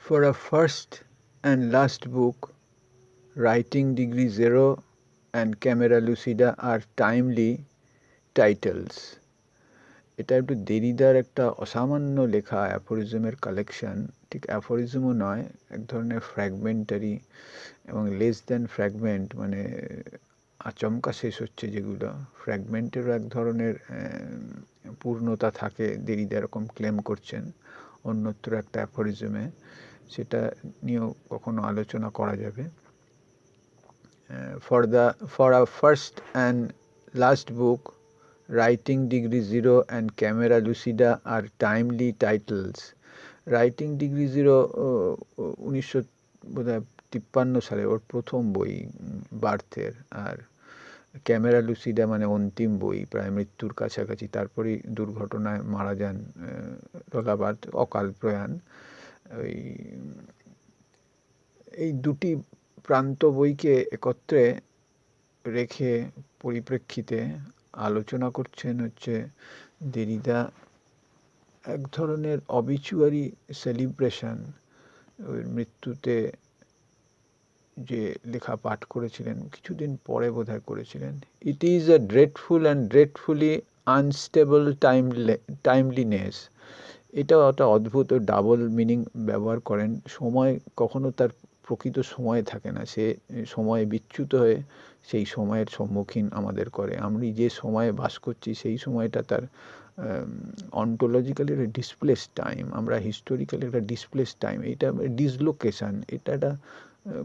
For a first and last book, Writing Degree Zero and Camera Lucida are timely titles. এটা একটু দেরিদার একটা অসামান্য লেখা অ্যাফোরিজমের কালেকশন। ঠিক অ্যাফোরিজমও নয়, এক ধরনের ফ্র্যাগমেন্টারি এবং লেস দ্যান ফ্র্যাগমেন্ট, মানে আচমকা শেষ হচ্ছে যেগুলো। ফ্র্যাগমেন্টেরও এক ধরনের পূর্ণতা থাকে, দেরিদা এরকম ক্লেম করছেন অন্যত্র একটা অ্যাফোরিজমে, সেটা নিয়েও কখনো আলোচনা করা যাবে। For our first and last book, Writing Degree Zero and Camera Lucida are timely titles. Writing Degree Zero 1953 সালে ওর প্রথম বই বার্থের, আর ক্যামেরা লুসিডা মানে অন্তিম বই, প্রায় মৃত্যুর কাছাকাছি, তারপরেই দুর্ঘটনায় মারা যান লোলা বার্থ, অকাল প্রয়াণ। এই দুটি প্রান্ত বইকে একত্রে রেখে পরিপ্রেক্ষিতে আলোচনা করছেন হচ্ছে দেরিদা এক ধরনের অবিচুয়ারি সেলিব্রেশন। ওই মৃত্যুতে যে লেখা পাঠ করেছিলেন কিছুদিন পরে বোধহয় করেছিলেন, it is a dreadful and dreadfully unstable timeliness. এটা একটা অদ্ভুত ডাবল মিনিং ব্যবহার করেন। সময় কখনো তার প্রকৃত সময়ে থাকে না, সে সময়ে বিচ্যুত হয়ে সেই সময়ের সম্মুখীন আমাদের করে। আমি যে সময়ে বাস করছি সেই সময়টা তার অন্টোলজিক্যালি একটা ডিসপ্লেস টাইম, আমরা হিস্টোরিক্যালি একটা ডিসপ্লেস টাইম, এটা ডিসলোকেশান। এটা একটা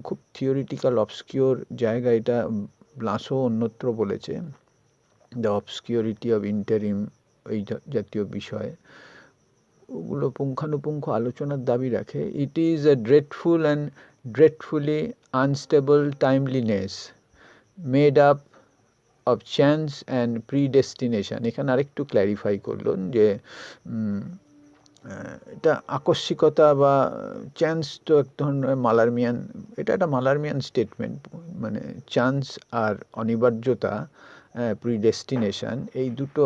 খুব থিওরিটিক্যাল অবস্কিওর জায়গা। এটা ব্লাসও অন্যত্র বলেছে, দ্য অবস্কিওরিটি অফ ইন্টারিম, এই জাতীয় বিষয়। ওগুলো পুঙ্খানুপুঙ্খ আলোচনার দাবি রাখে। It is a dreadful and dreadfully unstable timeliness made up of chance and predestination. এখানে আরেকটু ক্ল্যারিফাই করলেন যে এটা আকস্মিকতা বা চান্স তো এক ধরনের মালারমিয়ান, এটা একটা মালারমিয়ান স্টেটমেন্ট। মানে চান্স আর অনিবার্যতা, প্রিডেস্টিনেশন, এই দুটো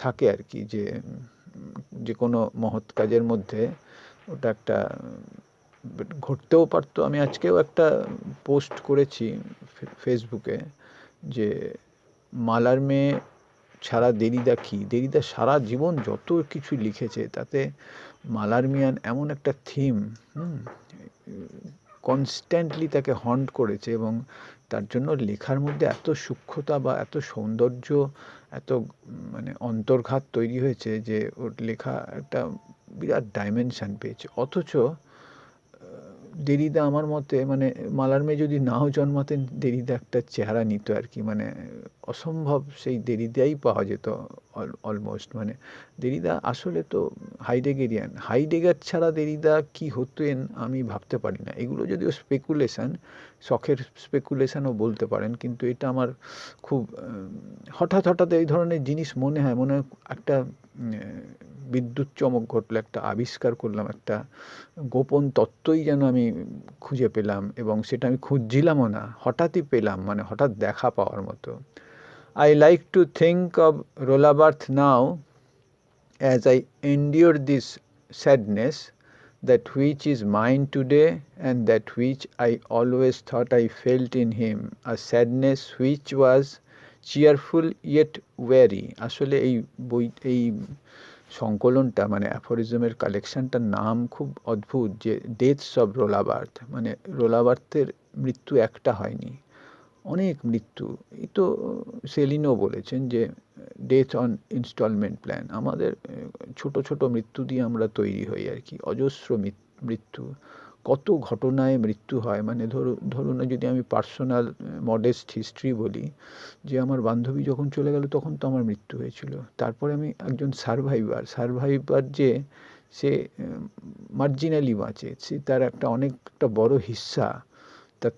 থাকে আর কি, যে কোনো মহৎ কাজের মধ্যে ওটা একটা ঘটতেও পারতো। আমি আজকেও একটা পোস্ট করেছি ফেসবুকে যে মালারমে ছাড়া দেরিদা কী, দেরিদা সারা জীবন যত কিছু লিখেছে তাতে মালারমিয়ান এমন একটা থিম কনস্ট্যান্টলি তাকে হন্ট করেছে, এবং তার জন্য লেখার মধ্যে এত সূক্ষ্মতা বা এত সৌন্দর্য, এত মানে অন্তর্ঘাত তৈরি হয়েছে যে ওর লেখা একটা বিরাট ডাইমেনশান পেয়েছে। অথচ দেরিদা আমার মতে, মানে মালারমে যদি নাও জন্মাতেন, দেরিদা একটা চেহারা নিত আর কি, মানে অসম্ভব সেই দেরিদাই পাওয়া যেত অলমোস্ট। মানে দেরিদা আসলে তো হাইডেগেরিয়ান, হাইডেগার ছাড়া দেরিদা কি হতেন আমি ভাবতে পারি না। এগুলো যদিও স্পেকুলেশান, শখের স্পেকুলেশানও বলতে পারেন, কিন্তু এটা আমার খুব হঠাৎ হঠাৎ এই ধরনের জিনিস মনে হয় একটা বিদ্যুৎ চমক ঘটলো, একটা আবিষ্কার করলাম, একটা গোপন তত্ত্বই যেন আমি খুঁজে পেলাম, এবং সেটা আমি খুঁজছিলামও না, হঠাৎই পেলাম, মানে হঠাৎ দেখা পাওয়ার মতো। I like to think of Rolla Barthes now as I endure this sadness, that which is mine today and that which I always thought I felt in him, a sadness which was cheerful yet weary. আসলে এই সংকলনটা, মানে অ্যাফোরিজমের কালেকশনটার নাম খুব অদ্ভুত, যে deaths of Rola birth. মানে রোলা বার্থের মৃত্যু একটা হয়নি, অনেক মৃত্যু। এই তো সেলিনও বলেছেন যে ডেথ অন ইনস্টলমেন্ট প্ল্যান। আমাদের ছোট ছোট মৃত্যু দিয়ে আমরা তৈরি হই আর কি, অজস্র মৃত্যু। কত ঘটনায় মৃত্যু হয়, মানে ধরুন যদি আমি পার্সোনাল মডেস্ট হিস্ট্রি বলি, যে আমার বান্ধবী যখন চলে গেল তখন তো আমার মৃত্যু হয়েছিল। তারপরে আমি একজন সার্ভাইভার যে সে মার্জিনালি বাঁচে, সে তার অনেকটা বড় হিস্সা তার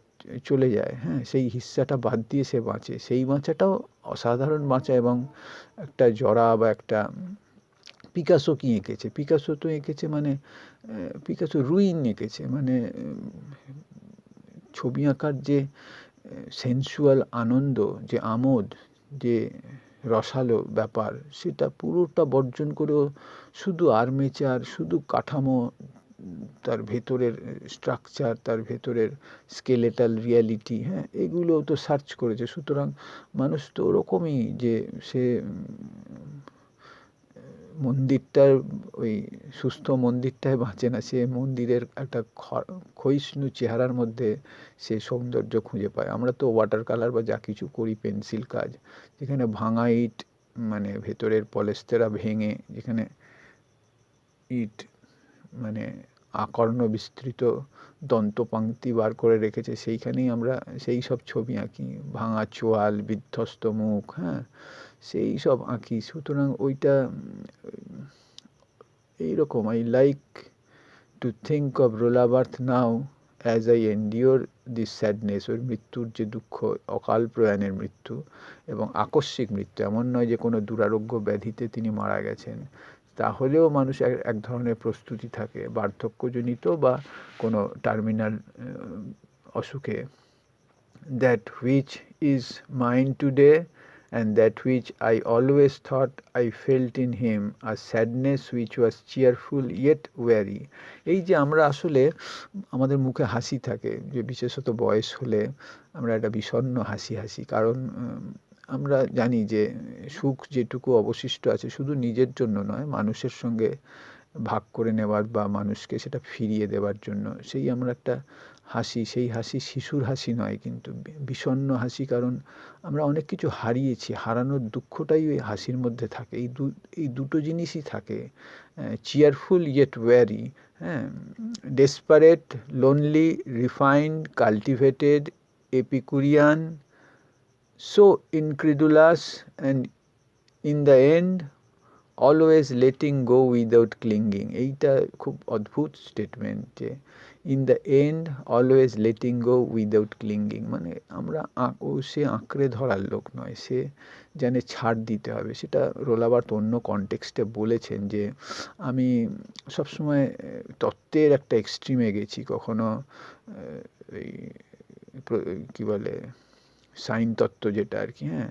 চলে যায়, হ্যাঁ, সেই হিস্সাটা বাদ দিয়ে সে বাঁচে। সেই বাঁচাটাও অসাধারণ বাঁচা, এবং একটা জরা বা একটা পিকাসো কি এঁকেছে, পিকাসো তো এঁকেছে, মানে পিকাসো রুইন এঁকেছে, মানে ছবি আঁকার যে সেন্সুয়াল আনন্দ, যে আমোদ, যে রসালো ব্যাপার, সেটা পুরোটা বর্জন করেও শুধু আর্মেচার, শুধু কাঠামো তার ভেতরের স্ট্রাকচার, তার ভেতরের স্কেলেটাল রিয়ালিটি, হ্যাঁ, এগুলো তো সার্চ করেছে। সুতরাং মানুষ তো ওরকমই যে সে মন্দিরটার ওই সুস্থ মন্দিরটায় বাঁচে না, সে মন্দিরের একটা ক্ষয়িষ্ণু চেহারার মধ্যে সে সৌন্দর্য খুঁজে পায়। আমরা তো ওয়াটার কালার বা যা কিছু করি, পেন্সিল কাজ, যেখানে ভাঙা ইট, মানে ভেতরের পলেস্তেরা ভেঙে, যেখানে ইট মানে আকর্ণ বিস্তৃত দন্তপাংক্তি বার করে রেখেছে, সেইখানেই আমরা সেই সব ছবি আঁকি, ভাঙা চোয়াল, বিধ্বস্ত মুখ, হ্যাঁ, সেই সব আঁকি। সুতরাং ওইটা এইরকম। I like to think of Rola birth now as I endure this sadness. ওর মৃত্যুর যে দুঃখ, অকাল প্রয়াণের মৃত্যু এবং আকস্মিক মৃত্যু, এমন নয় যে কোনো দুরারোগ্য ব্যাধিতে তিনি মারা গেছেন। তাহলেও মানুষ এক ধরনের প্রস্তুতি থাকে, বার্ধক্যজনিত বা কোনো টার্মিনাল অসুখে। That which is mind today and that which I always thought I felt in him, a sadness which was cheerful yet weary. এই যে আমরা আসলে আমাদের মুখে হাসি থাকে, যে বিশেষত বয়স হলে আমরা একটা বিষণ্ণ হাসি হাসি, কারণ আমরা জানি যে সুখ যেটুকু অবশিষ্ট আছে শুধু নিজের জন্য নয়, মানুষের সঙ্গে ভাগ করে নেওয়ার বা মানুষকে সেটা ফিরিয়ে দেওয়ার জন্য সেই আমরা একটা হাসি, সেই হাসি শিশুর হাসি নয় কিন্তু বিষণ্ণ হাসি, কারণ আমরা অনেক কিছু হারিয়েছি, হারানোর দুঃখটাই ওই হাসির মধ্যে থাকে। এই দুটো জিনিসই থাকে, চিয়ারফুল ইয়েট ওয়ারি, হ্যাঁ, desperate, lonely, refined, cultivated, epicurean, so incredulous, and in the end always letting go without clinging. এইটা খুব অদ্ভুত স্টেটমেন্ট, যে in the end always letting go without clinging, মানে আমরা সে আঁকড়ে ধরার লোক নয়, সে জানে ছাড় দিতে হবে। সেটা রোলা বার্থ অন্য কনটেক্সটে বলেছেন যে আমি সবসময় তত্ত্বের একটা এক্সট্রিমে গেছি, কখনো এই কী বলে সাইন তত্ত্ব যেটা আর কি, হ্যাঁ,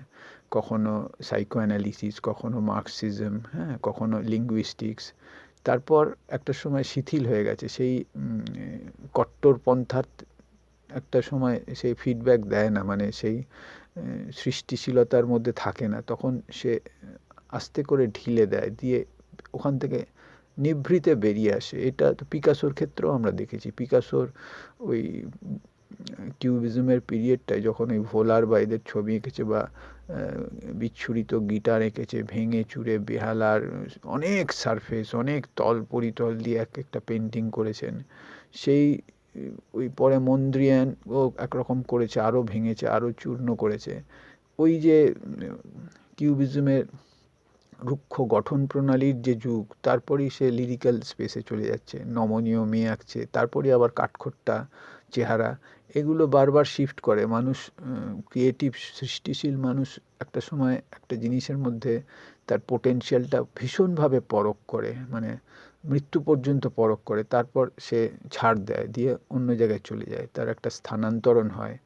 কখনো সাইকো অ্যানালিসিস, কখনো মার্কসিজম, হ্যাঁ, কখনো লিঙ্গুইস্টিক্স। তারপর একটা সময় শিথিল হয়ে গেছে, সেই কট্টরপন্থার একটা সময় সেই ফিডব্যাক দেয় না, মানে সেই সৃষ্টিশীলতার মধ্যে থাকে না, তখন সে আস্তে করে ঢিলে দেয়, দিয়ে ওখান থেকে নিভৃতে বেরিয়ে আসে। এটা তো পিকাসোর ক্ষেত্রেও আমরা দেখেছি। পিকাসোর ওই কিউবিজমের পিরিয়ডটায় যখন ওই ভোলার বা এদের ছবি এঁকেছে, বা বিচ্ছুরিত গিটার এঁকেছে, ভেঙে চুরে বেহালার অনেক সারফেস, অনেক তল পরিতল দিয়ে এক একটা পেন্টিং করেছেন। সেই ওই পরে মন্দ্রিয়ান ও একরকম করেছে, আরও ভেঙেছে, আরও চূর্ণ করেছে। ওই যে কিউবিজমের রুক্ষ গঠন প্রণালীর যে যুগ, তারপরেই সে লিরিক্যাল স্পেসে চলে যাচ্ছে, নমনীয় মেয়ে আঁকছে, তারপরে আবার কাঠখোট্টা চেহারা, এগুলো বারবার শিফট করে। মানুষ ক্রিয়েটিভ সৃষ্টিশীল মানুষ একটা সময় একটা জিনিসের মধ্যে তার পোটেনশিয়ালটা ভীষণভাবে পরখ করে, মানে মৃত্যু পর্যন্ত পরখ করে, তারপর সে ছাড় দেয়, দিয়ে অন্য জায়গায় চলে যায়, তার একটা স্থানান্তরণ হয়।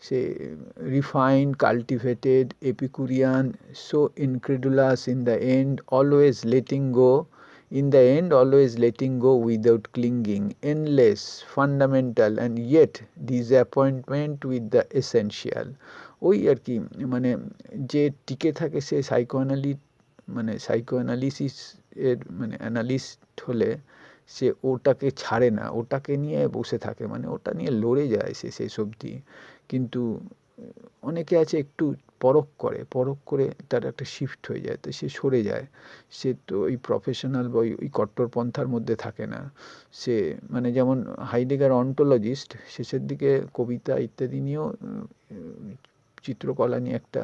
সে refined, cultivated, epicurean, so incredulous, in the end always letting go, in the end always letting go without clinging, endless, fundamental, and yet disappointment with the essential. ওই আর কি, মানে যে টিকে থাকে সে সাইকো অ্যানালিসিস এর মানে অ্যানালিস্ট হলে সে ওটাকে ছাড়ে না, ওটাকে নিয়ে বসে থাকে, মানে ওটা নিয়ে লড়ে যায় সে শেষ অবধি। কিন্তু অনেকে আছে একটু পরখ করে তার একটা শিফট হয়ে যায়, তো সে সরে যায়, সে তো ওই প্রফেশনাল বা ওই কট্টরপন্থার মধ্যে থাকে না। সে মানে যেমন হাইডেগার অন্টোলজিস্ট, শেষের দিকে কবিতা ইত্যাদি নিয়েও চিত্রকলা নিয়ে একটা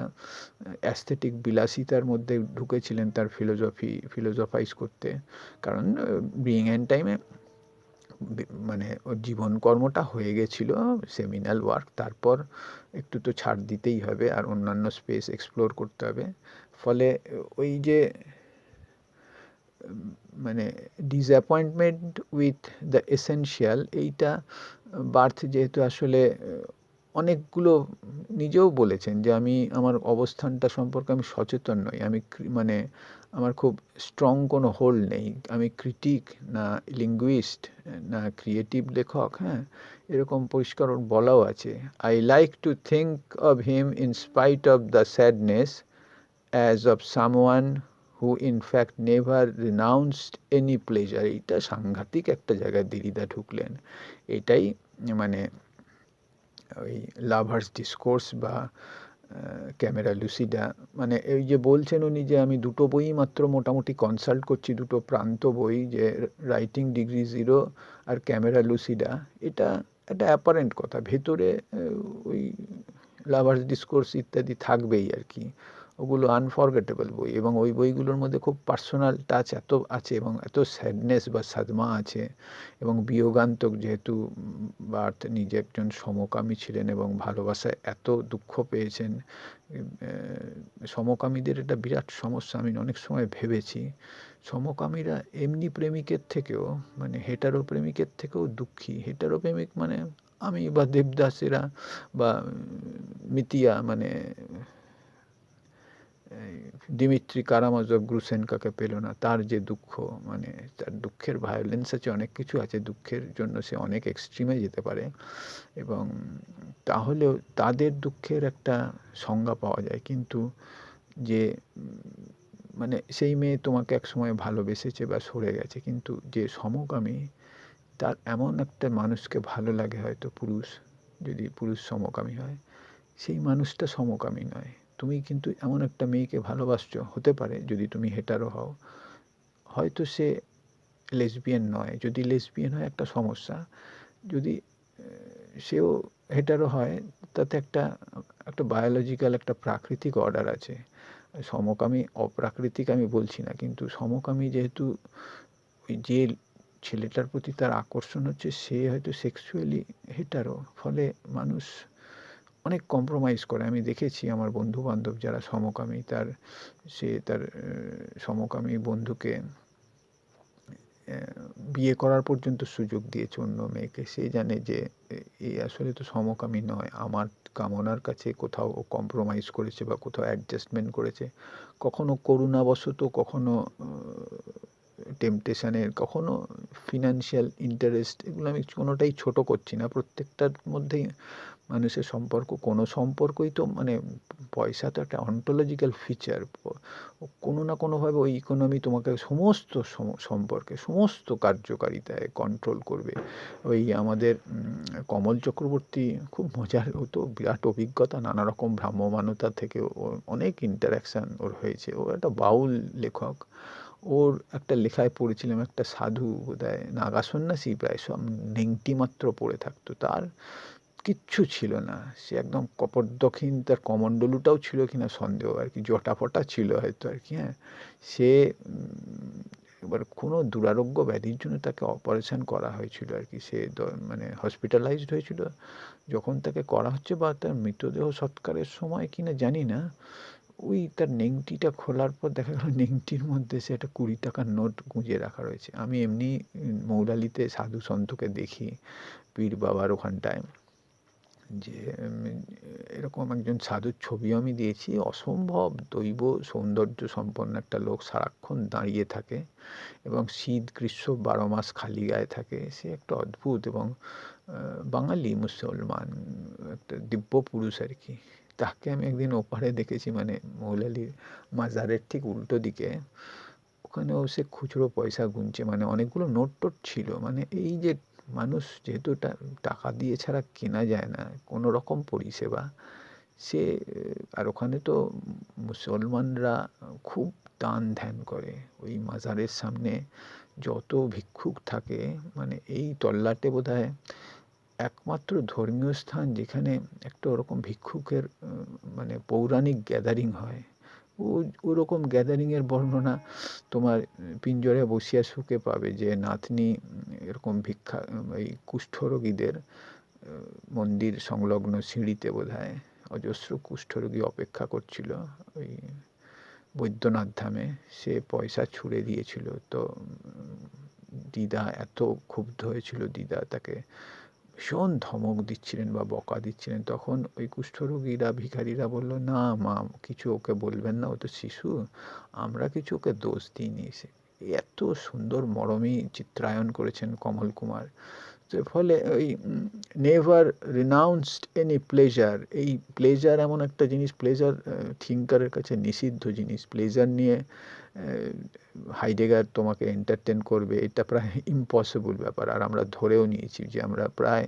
অ্যাস্থেটিক বিলাসিতার মধ্যে ঢুকেছিলেন তার ফিলোজফাইজ করতে, কারণ বিইং এন্ড টাইমে মানে ওর জীবন কর্মটা হয়ে গেছিলো সেমিনাল ওয়ার্ক, তারপর একটু তো ছাড় দিতেই হবে আর অন্যান্য স্পেস এক্সপ্লোর করতে হবে। ফলে ওই যে মানে ডিসঅ্যাপয়েন্টমেন্ট উইথ দ্য এসেনশিয়াল, এইটা বার্থ যেহেতু আসলে অনেকগুলো নিজেও বলেছেন যে আমি আমার অবস্থানটা সম্পর্কে আমি সচেতন নই, আমি মানে আমার খুব স্ট্রং কোনো হোল্ড নেই। আমি ক্রিটিক না লিঙ্গুইস্ট না ক্রিয়েটিভ লেখক, হ্যাঁ? এরকম পরিষ্কার ওর বলাও আছে। I like to think of him in spite of the sadness as of someone who in fact never renounced any pleasure. এইটা সাংঘাতিক একটা জায়গায় দেরিদা ঢুকলেন। এটাই মানে ওই লাভার্স ডিসকোর্স বা ক্যামেরা লুসিডা, মানে এই যে বলছেন উনি যে আমি দুটো বইই মাত্র মোটামুটি কনসাল্ট করছি, দুটো প্রান্ত বই, যে রাইটিং ডিগ্রি জিরো আর ক্যামেরা লুসিডা, এটা একটা অ্যাপারেন্ট কথা, ভেতরে ওই লাভার্স ডিসকোর্স ইত্যাদি থাকবেই আর কি। ওগুলো আনফরগেটেবল বই, এবং ওই বইগুলোর মধ্যে খুব পার্সোনাল টাচ এত আছে এবং এত স্যাডনেস বা সাদমা আছে, এবং বিয়োগান্তক, যেহেতু বার্থ নিজে একজন সমকামী ছিলেন এবং ভালোবাসায় এত দুঃখ পেয়েছেন। সমকামীদের এটা বিরাট সমস্যা, আমি অনেক সময় ভেবেছি। সমকামীরা এমনি প্রেমিকের থেকেও, মানে হেটারো প্রেমিকের থেকেও দুঃখী। হেটারো প্রেমিক মানে আমি বা দেবদাসেরা বা মিতিয়া, মানে দিমিত্রি কারামাজভ গ্রুসেনকাকে পেল না, তার যে দুঃখ, মানে তার দুঃখের ভায়োলেন্স আছে, অনেক কিছু আছে, দুঃখের জন্য সে অনেক এক্সট্রিমে যেতে পারে, এবং তাহলেও তাদের দুঃখের একটা সংজ্ঞা পাওয়া যায়। কিন্তু যে মানে সেই মেয়ে তোমাকে এক সময় ভালোবেসেছে বা সরে গেছে, কিন্তু যে সমকামী, তার এমন একটা মানুষকে ভালো লাগে, হয়তো পুরুষ, যদি পুরুষ সমকামী হয়, সেই মানুষটা সমকামী নয়। তুমি কিন্তু এমন একটা মেয়েকে ভালোবাসছো, হতে পারে যদি তুমি হেটারো হও, হয়তো সে লেসবিয়ান নয়। যদি লেসবিয়ান হয় একটা সমস্যা, যদি সেও হেটারো হয়, তাতে একটা একটা বায়োলজিক্যাল একটা প্রাকৃতিক অর্ডার আছে। সমকামী অপ্রাকৃতিক আমি বলছি না, কিন্তু সমকামী যেহেতু ওই যে ছেলেটার প্রতি তার আকর্ষণ হচ্ছে, সে হয়তো সেক্সুয়ালি হেটারো, ফলে মানুষ অনেক কম্প্রোমাইজ করে। আমি দেখেছি আমার বন্ধু-বান্ধব যারা সমকামী, সে তার সমকামী বন্ধুকে বিয়ে করার পর্যন্ত সুযোগ দিয়েছে অন্য মেয়েকে। সে জানে যে এ আসলে তো সমকামী নয়, আমার কামনার কাছে কোথাও ও কম্প্রোমাইজ করেছে বা কোথাও অ্যাডজাস্টমেন্ট করেছে। কখনো করুণাবশত, কখনো টেম্পটেশনের, কখনো ফিনান্সিয়াল ইন্টারেস্ট, এগুলো আমি কোনোটাই ছোট করছি না। প্রত্যেকটার মধ্যেই মানুষের সম্পর্ক, কোনো সম্পর্কই তো মানে পয়সা তো একটা অন্টোলজিক্যাল ফিচার। কোনো না কোনোভাবে ওই ইকোনমি তোমাকে সমস্ত সম্পর্কে, সমস্ত কার্যকারিতায় কন্ট্রোল করবে। ওই আমাদের কমল চক্রবর্তী, খুব মজার, ও তো বিরাট অভিজ্ঞতা, নানা রকম ভ্রাম্যমাণতা থেকে ওর অনেক ইন্টারাকশান ওর হয়েছে। ও একটা বাউল লেখক। ওর একটা লেখায় পড়েছিলাম, একটা সাধু বোধহয় নাগা সন্ন্যাসী, প্রায় সব নেংটি মাত্র পড়ে থাকতো, তার কিচ্ছু ছিল না, সে একদম কপর্দকহীন, তার কমণ্ডলুটাও ছিল কিনা সন্দেহ আর কি, জটাফটা ছিল হয়তো আর কি, হ্যাঁ। সে এবার কোনো দুরারোগ্য ব্যাধির জন্য তাকে অপারেশন করা হয়েছিল আর কি, সে মানে হসপিটালাইজড হয়েছিল। যখন তাকে করা হচ্ছে বা তার মৃতদেহ সৎকারের সময় কিনা জানি না, ওই তার নেংটিটা খোলার পর দেখা গেল নেংটির মধ্যে সে একটা 20 টাকার নোট গুঁজে রাখা রয়েছে। আমি এমনি মৌলালিতে সাধু সন্তকে দেখি, পীর বাবার ওখানটায়, যে এরকম একজন সাধুর ছবিও আমি দিয়েছি। অসম্ভব দৈব সৌন্দর্য সম্পন্ন একটা লোক, সারাক্ষণ দাঁড়িয়ে থাকে এবং শীত গ্রীষ্ম 12 মাস খালি গায়ে থাকে। সে একটা অদ্ভুত, এবং বাঙালি মুসলমান, একটা দিব্য পুরুষ আর কি। তাকে আমি একদিন ওপারে দেখেছি, মানে মৌলালির মাজারের ঠিক উল্টো দিকে, ওখানেও সে খুচরো পয়সা গুনছে, মানে অনেকগুলো নোট টোট ছিল। মানে এই যে মানুষ, যেহেতু টাকা দিয়ে ছাড়া কেনা যায় না কোনো রকম পরিষেবা, সে আর ওখানে তো মুসলমানরা খুব দান ধ্যান করে। ওই মাজারের সামনে যত ভিক্ষুক থাকে, মানে এই তল্লাটে বোধহয় একমাত্র ধর্মীয় স্থান যেখানে একটা ওরকম ভিক্ষুকের মানে পৌরাণিক গ্যাদারিং হয়। ওরকম গ্যাদারিংয়ের বর্ণনা তোমার পিঞ্জরে বসিয়া সুখে পাবে, যে নাতনি এরকম ভিক্ষা, এই কুষ্ঠরোগীদের মন্দির সংলগ্ন সিঁড়িতে বোধহয় অজস্র কুষ্ঠরোগী অপেক্ষা করছিল ওই বৈদ্যনাথ ধামে। সে পয়সা ছুঁড়ে দিয়েছিল, তো দিদা এত ক্ষুব্ধ হয়েছিল, দিদা তাকে ভীষণ ধমক দিচ্ছিলেন বা বকা দিচ্ছিলেন। তখন ওই কুষ্ঠরোগীরা, ভিখারিরা বলল, "না মা, কিছু ওকে বলবেন না, ও তো শিশু। আমরা কিছু ওকে দোষ দিইনি।" এত সুন্দর মরমী চিত্রায়ন করেছেন কমল কুমার। তো ফলে ওই নেভার রিনাউন্সড এনি প্লেজার, এই প্লেজার এমন একটা জিনিস, প্লেজার থিঙ্কারের কাছে নিষিদ্ধ জিনিস। প্লেজার নিয়ে হাইডেগার তোমাকে এন্টারটেন করবে, এটা প্রায় ইম্পসিবল ব্যাপার। আর আমরা ধরেও নিয়েছি যে আমরা প্রায়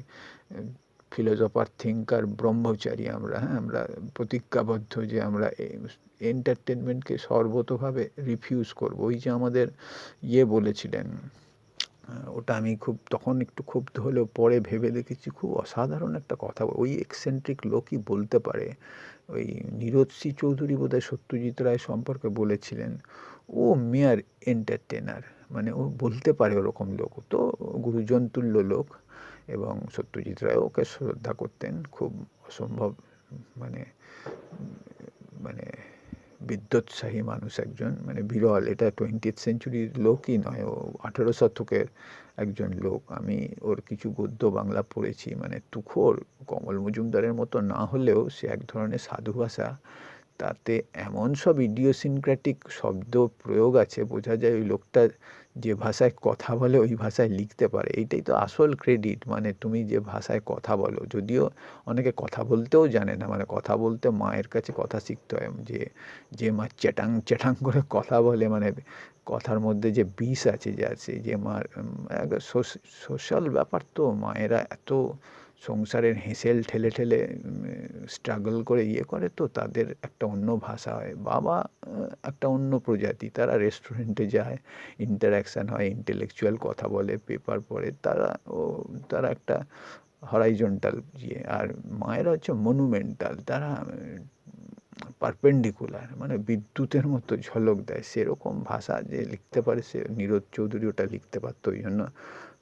ফিলোজফার, থিঙ্কার, ব্রহ্মচারী আমরা, হ্যাঁ, আমরা প্রতিজ্ঞাবদ্ধ যে আমরা এন্টারটেনমেন্টকে সর্বতোভাবে রিফিউজ করব। ওই যে আমাদের বলেছিলেন, ওটা আমি খুব তখন একটু ক্ষুব্ধ হলেও পরে ভেবে দেখেছি খুব অসাধারণ একটা কথা। ওই এক্সেন্ট্রিক লোকই বলতে পারে। ওই নীরদ সি চৌধুরী বোধহয় সত্যজিৎ রায় সম্পর্কে বলেছিলেন, ও মেয়ার এন্টারটেনার, মানে ও বলতে পারে ওরকম লোক। তো গুরুজন তুল্য লোক, এবং সত্যজিৎ রায় ওকে শ্রদ্ধা করতেন খুব, অসম্ভব মানে মানে বিদ্যোৎসাহী মানুষ একজন, মানে বিরল। এটা 20th সেঞ্চুরির লোকই নয়, ও 18 শতকের একজন লোক। আমি ওর কিছু গদ্য বাংলা পড়েছি, মানে তুখোড় কমল মজুমদারের মতো না হলেও সে এক ধরনের সাধু ভাষা। তাতে এমন সব ইডিওসিনক্র্যাটিক শব্দ প্রয়োগ আছে, বোঝা যায় ওই লোকটা যে ভাষায় কথা বলে ওই ভাষায় লিখতে পারে। এইটাই তো আসল ক্রেডিট, মানে তুমি যে ভাষায় কথা বলো। যদিও অনেকে কথা বলতেও জানে না, মানে কথা বলতে মায়ের কাছে কথা শিখতে হয়। যে মা চ্যাটাং চ্যাটাং করে কথা বলে, মানে কথার মধ্যে যে বিষ আছে, যে আছে, যে মার সোশ্যাল ব্যাপার। তো মায়েরা এত সংসারের হেঁসেল ঠেলে ঠেলে স্ট্রাগল করে করে, তো তাদের একটা অন্য ভাষা হয়। বাবা একটা অন্য প্রজাতি, তারা রেস্টুরেন্টে যায়, ইন্টারাকশান হয়, ইন্টেলেকচুয়াল কথা বলে, পেপার পড়ে, তারা একটা হরাইজন্টাল আর মায়েরা হচ্ছে মনুমেন্টাল, তারা পারপেন্ডিকুলার, মানে বিদ্যুতের মতো ঝলক দেয়। সেরকম ভাষা যে লিখতে পারে, সে নীরদ চৌধুরী ওটা লিখতে পারতো। ওই জন্য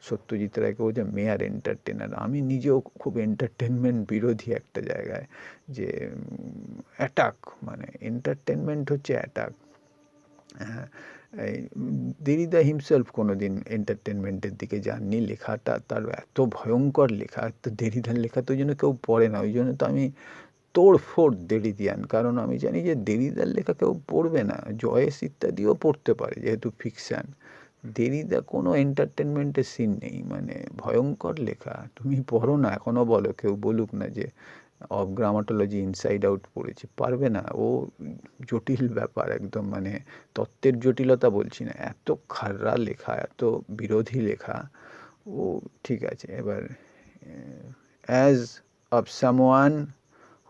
সত্যজিৎ রায়কে বলছে মেয়ার এন্টারটেনার। আমি নিজেও খুব এন্টারটেনমেন্ট বিরোধী একটা জায়গায়, যে অ্যাটাক, মানে এন্টারটেনমেন্ট হচ্ছে অ্যাটাক। হ্যাঁ, এই দেরিদা হিমসেলফ কোনো দিন এন্টারটেনমেন্টের দিকে যাননি। লেখাটা তার এত ভয়ঙ্কর লেখা, তো দেরিদার লেখা তো ওই জন্য কেউ পড়ে না। ওই জন্য তো আমি তোড়ফোড় দেরিদিয়ান, কারণ আমি জানি যে দেরিদার লেখা কেউ পড়বে না। জয়েস ইত্যাদিও পড়তে পারে, যেহেতু ফিকশান। দেরিদা কোনো এন্টারটেনমেন্টের সিন নেই, মানে ভয়ঙ্কর লেখা। তুমি পড়ো না, এখনও বলো, কেউ বলুক না যে অফ গ্রামাটোলজি ইনসাইড আউট পড়েছে, পারবে না। ও জটিল ব্যাপার একদম, মানে তত্ত্বের জটিলতা বলছি না, এত খাররা লেখা, এত বিরোধী লেখা। ও ঠিক আছে। এবার as of someone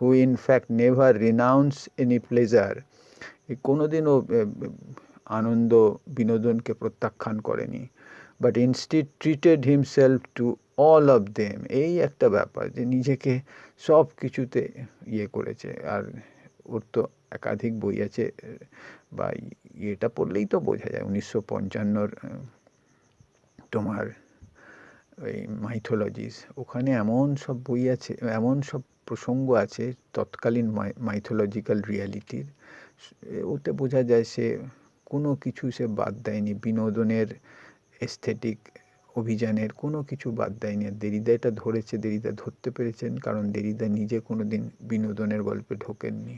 who in fact never renowned any pleasure, কোনোদিনও আনন্দ বিনোদনকে প্রত্যাখ্যান করেনি, but instead treated himself to all of them. এই একটা ব্যাপার, যে নিজেকে সব কিছুতে করেছে। আর ওর তো একাধিক বই আছে, বা এটা পড়লেই তো বোঝা যায় 1955 তোমার ওই মাইথোলজিস, ওখানে এমন সব বই আছে, এমন সব প্রসঙ্গ আছে তৎকালীন মাইথোলজিক্যাল রিয়ালিটির। ওতে বোঝা যায় সে কোনো কিছু সে বাদ দেয়নি, বিনোদনের এস্থেটিক অভিযানের কোনো কিছু বাদ দেয়নি। আর দেরিদা এটা ধরেছে, দেরিদা ধরতে পেরেছেন, কারণ দেরিদা নিজে কোনো দিন বিনোদনের গল্পে ঢোকেননি।